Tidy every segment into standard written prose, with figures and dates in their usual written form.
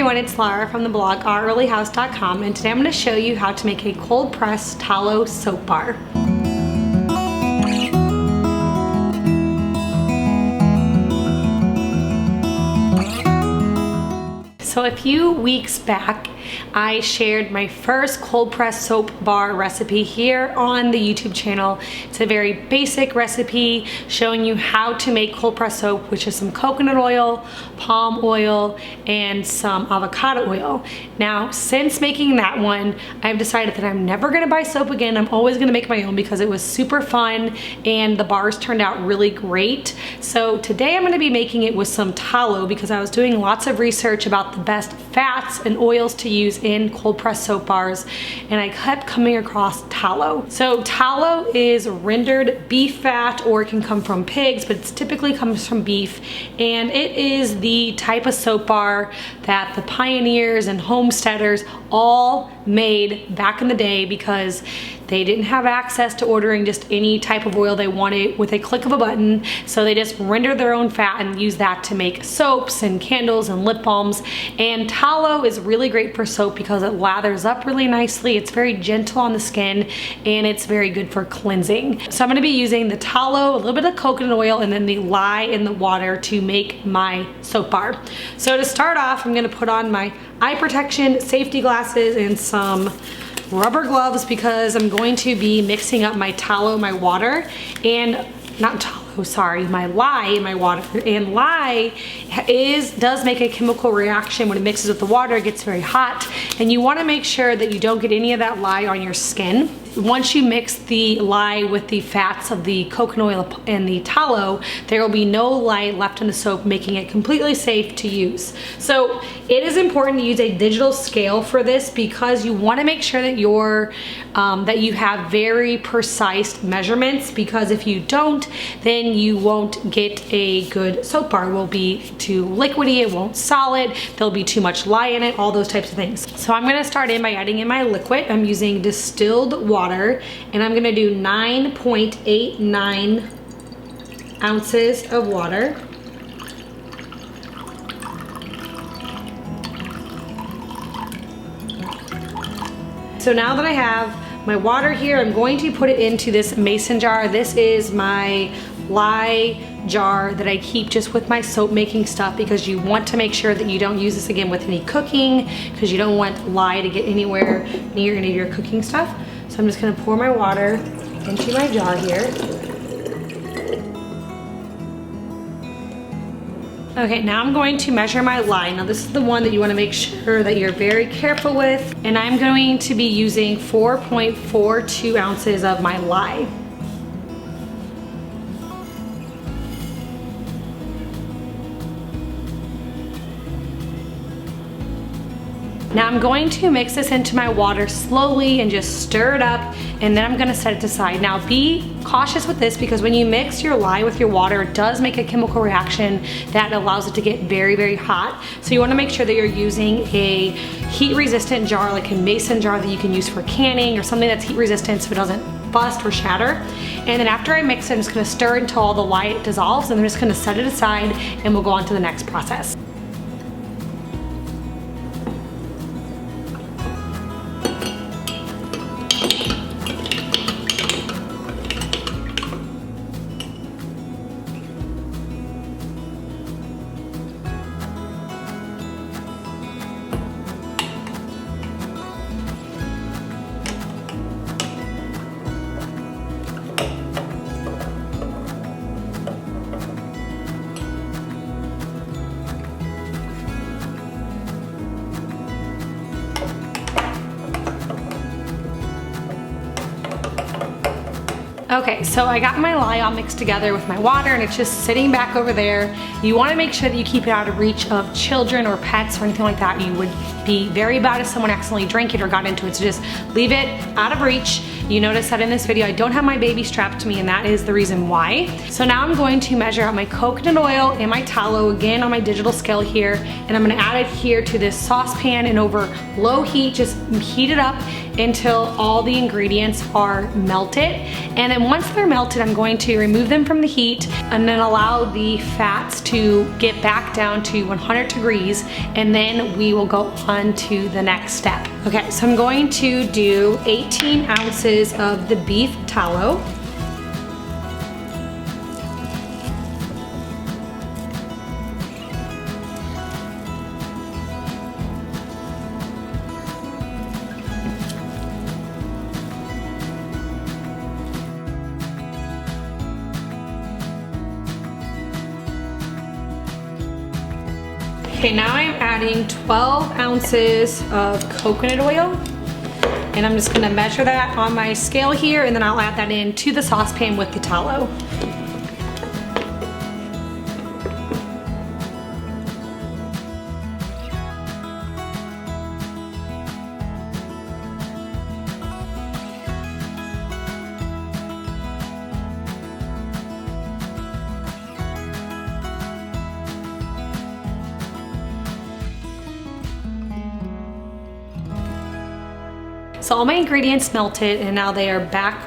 everyone, it's Laura from the blog ourearlyhouse.com, and today I'm going to show you how to make a cold press tallow soap bar. So a few weeks back, I shared my first cold press soap bar recipe here on the YouTube channel. It's a very basic recipe showing you how to make cold press soap, which is some coconut oil, palm oil, and some avocado oil. Now, since making that one, I've decided that I'm never gonna buy soap again. I'm always gonna make my own because it was super fun and the bars turned out really great. So today I'm gonna be making it with some tallow because I was doing lots of research about the best fats and oils to use in cold press soap bars, and I kept coming across tallow. So tallow is rendered beef fat, or it can come from pigs, but it typically comes from beef, and it is the type of soap bar that the pioneers and homesteaders all made back in the day because they didn't have access to ordering just any type of oil they wanted with a click of a button. So they just rendered their own fat and used that to make soaps and candles and lip balms. And tallow is really great for soap because it lathers up really nicely. It's very gentle on the skin and it's very good for cleansing. So I'm gonna be using the tallow, a little bit of coconut oil, and then the lye in the water to make my soap bar. So to start off, I'm gonna put on my eye protection, safety glasses, and some rubber gloves because I'm going to be mixing up my tallow, my water, and not tallow, sorry, my lye in my water. And lye does make a chemical reaction when it mixes with the water. It gets very hot, and you want to make sure that you don't get any of that lye on your skin. Once you mix the lye with the fats of the coconut oil and the tallow, there will be no lye left in the soap, making it completely safe to use. So it is important to use a digital scale for this because you want to make sure that that you have very precise measurements, because if you don't, then you won't get a good soap bar. It will be too liquidy, it won't solid, there'll be too much lye in it, all those types of things. So I'm going to start in by adding in my liquid. I'm using distilled water, and I'm gonna do 9.89 ounces of water. So now that I have my water here, I'm going to put it into this mason jar. This is my lye jar that I keep just with my soap making stuff, because you want to make sure that you don't use this again with any cooking, because you don't want lye to get anywhere near any of your cooking stuff. So I'm just gonna pour my water into my jar here. Okay, now I'm going to measure my lye. Now this is the one that you wanna make sure that you're very careful with. And I'm going to be using 4.42 ounces of my lye. Now I'm going to mix this into my water slowly and just stir it up, and then I'm gonna set it aside. Now be cautious with this because when you mix your lye with your water, it does make a chemical reaction that allows it to get very, very hot. So you wanna make sure that you're using a heat resistant jar, like a mason jar that you can use for canning, or something that's heat resistant so it doesn't bust or shatter. And then after I mix it, I'm just gonna stir it until all the lye dissolves, and I'm just gonna set it aside and we'll go on to the next process. Okay, so I got my lye all mixed together with my water, and it's just sitting back over there. You want to make sure that you keep it out of reach of children or pets or anything like that. You would be very bad if someone accidentally drank it or got into it, so just leave it out of reach. You notice that in this video I don't have my baby strapped to me, and that is the reason why. So now I'm going to measure out my coconut oil and my tallow again on my digital scale here, and I'm going to add it here to this saucepan, and over low heat, just heat it up until all the ingredients are melted. And then once they're melted, I'm going to remove them from the heat and then allow the fats to get back down to 100 degrees, and then we will go on to the next step. Okay, so I'm going to do 18 ounces of the beef tallow. Okay, now I'm adding 12 ounces of coconut oil, and I'm just gonna measure that on my scale here, and then I'll add that into the saucepan with the tallow. So all my ingredients melted, and now they are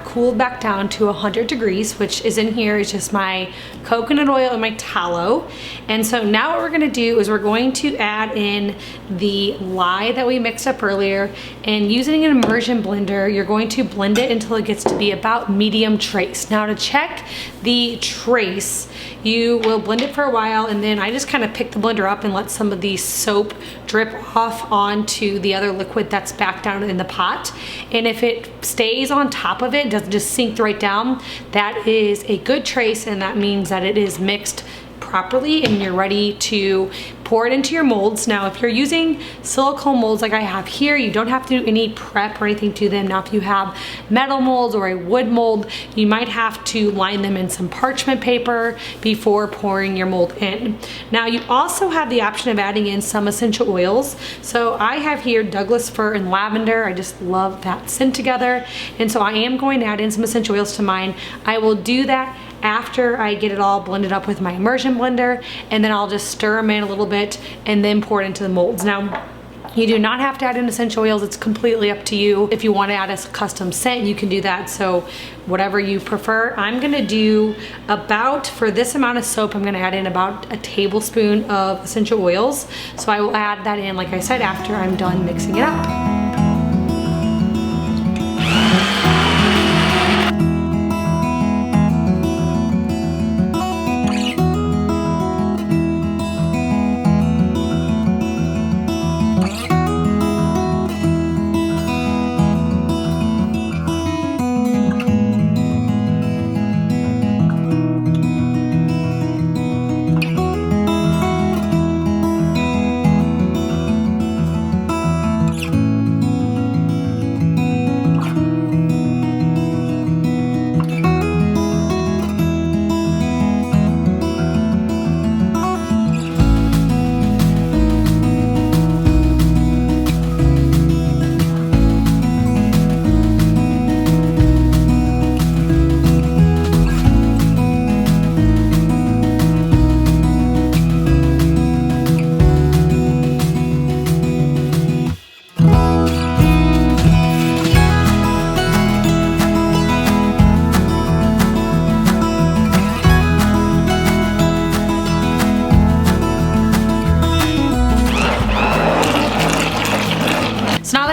cooled back down to 100 degrees, which is in here is just my coconut oil and my tallow. And so now what we're gonna do is we're going to add in the lye that we mixed up earlier, and using an immersion blender, you're going to blend it until it gets to be about medium trace. Now to check the trace, you will blend it for a while, and then I just kind of pick the blender up and let some of the soap drip off onto the other liquid that's back down in the pot. And if it stays on top of it, doesn't just sink right down, that is a good trace, and that means that it is mixed properly and you're ready to pour it into your molds. Now, if you're using silicone molds like I have here, you don't have to do any prep or anything to them. Now, if you have metal molds or a wood mold, you might have to line them in some parchment paper before pouring your mold in. Now, you also have the option of adding in some essential oils. So I have here Douglas fir and lavender. I just love that scent together. And so I am going to add in some essential oils to mine. I will do that after I get it all blended up with my immersion blender, and then I'll just stir them in a little bit and then pour it into the molds. Now, you do not have to add in essential oils. It's completely up to you. If you want to add a custom scent, you can do that. So whatever you prefer. I'm gonna do about, for this amount of soap, I'm gonna add in about a tablespoon of essential oils. So I will add that in, like I said, after I'm done mixing it up.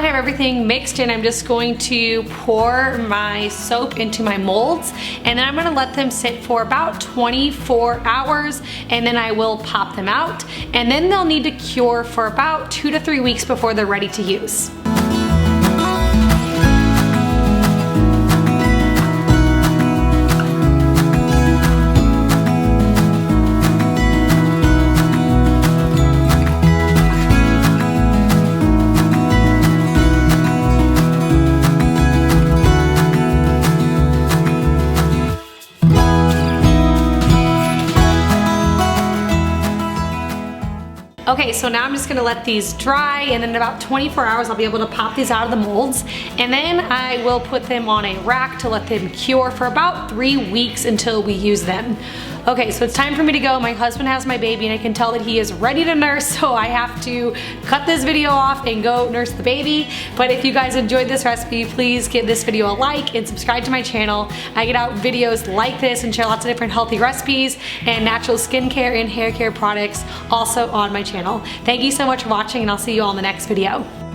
Everything mixed in, I'm just going to pour my soap into my molds, and then I'm gonna let them sit for about 24 hours, and then I will pop them out, and then they'll need to cure for about 2 to 3 weeks before they're ready to use. Okay, so now I'm just gonna let these dry, and in about 24 hours I'll be able to pop these out of the molds, and then I will put them on a rack to let them cure for about 3 weeks until we use them. Okay, so it's time for me to go. My husband has my baby and I can tell that he is ready to nurse, so I have to cut this video off and go nurse the baby. But if you guys enjoyed this recipe, please give this video a like and subscribe to my channel. I get out videos like this and share lots of different healthy recipes and natural skincare and hair care products also on my channel. Thank you so much for watching, and I'll see you all in the next video.